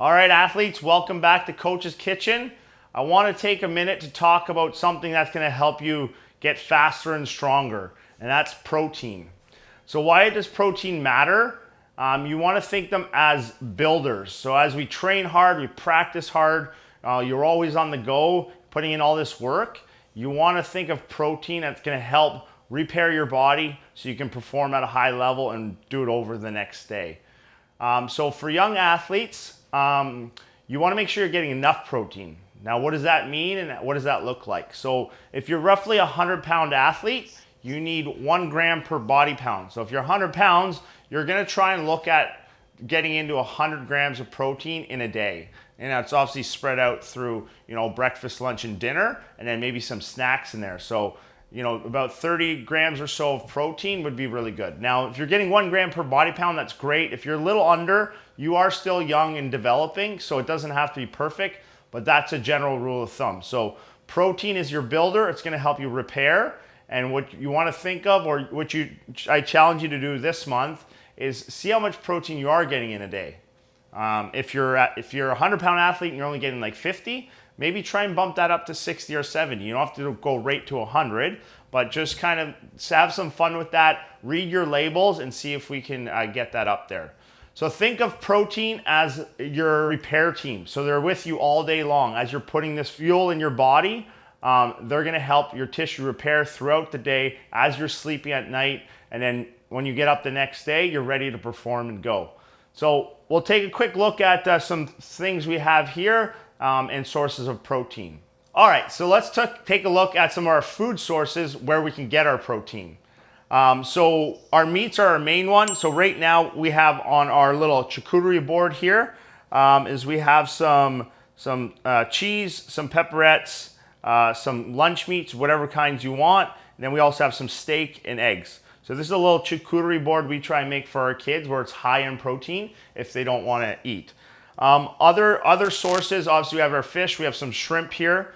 All right, athletes, welcome back to Coach's Kitchen. I want to take a minute to talk about something that's going to help you get faster and stronger, and that's protein. So why does protein matter? You want to think them as builders. So as we train hard, we practice hard, you're always on the go, putting in all this work. You want to think of protein that's going to help repair your body so you can perform at a high level and do it over the next day. So for young athletes, you want to make sure you're getting enough protein. Now, what does that mean and what does that look like? So if you're roughly a 100-pound athlete, you need 1 gram per body pound. So if you're 100 pounds, you're going to try and look at getting into 100 grams of protein in a day. And that's obviously spread out through, breakfast, lunch, and dinner, and then maybe some snacks in there. So, about 30 grams or so of protein would be really good. Now, if you're getting 1 gram per body pound, that's great. If you're a little under, you are still young and developing, so it doesn't have to be perfect, but that's a general rule of thumb. So protein is your builder. It's going to help you repair. And what you want to think of, or I challenge you to do this month, is see how much protein you are getting in a day. If you're a 100-pound athlete and you're only getting like 50, maybe try and bump that up to 60 or 70. You don't have to go right to 100, but just kind of have some fun with that. Read your labels and see if we can get that up there. So think of protein as your repair team. So they're with you all day long. As you're putting this fuel in your body, they're gonna help your tissue repair throughout the day as you're sleeping at night. And then when you get up the next day, you're ready to perform and go. So we'll take a quick look at some things we have here and sources of protein. All right, so let's take a look at some of our food sources where we can get our protein. So our meats are our main one. So right now we have on our little charcuterie board here is we have some cheese, some pepperettes, some lunch meats, whatever kinds you want. And then we also have some steak and eggs. So this is a little charcuterie board we try and make for our kids where it's high in protein if they don't want to eat. Other sources, obviously we have our fish, we have some shrimp here.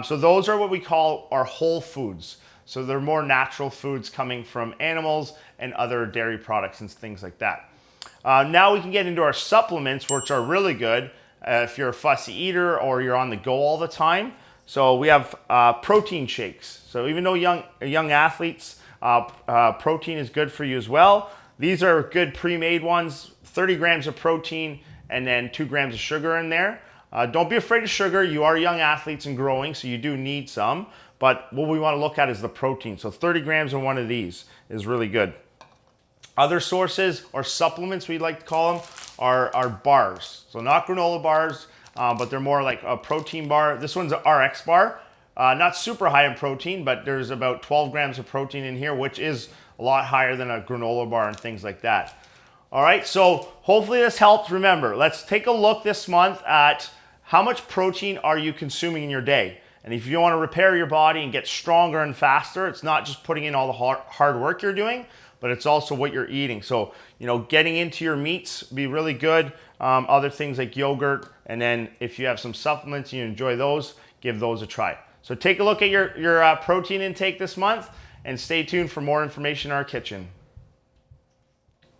So those are what we call our whole foods. So they're more natural foods coming from animals and other dairy products and things like that. Now we can get into our supplements, which are really good if you're a fussy eater or you're on the go all the time. So we have protein shakes. So even though young athletes, protein is good for you as well. These are good pre-made ones, 30 grams of protein and then 2 grams of sugar in there. Don't be afraid of sugar. You are young athletes and growing, so you do need some. But what we want to look at is the protein. So 30 grams in one of these is really good. Other sources or supplements, we like to call them, are bars. So not granola bars, but they're more like a protein bar. This one's an RX bar. Not super high in protein, but there's about 12 grams of protein in here, which is a lot higher than a granola bar and things like that. All right, so hopefully this helps. Remember, let's take a look this month at how much protein are you consuming in your day. And if you want to repair your body and get stronger and faster, it's not just putting in all the hard work you're doing, but it's also what you're eating. So, getting into your meats be really good. Other things like yogurt, and then if you have some supplements and you enjoy those, give those a try. So take a look at your protein intake this month and stay tuned for more information in our kitchen.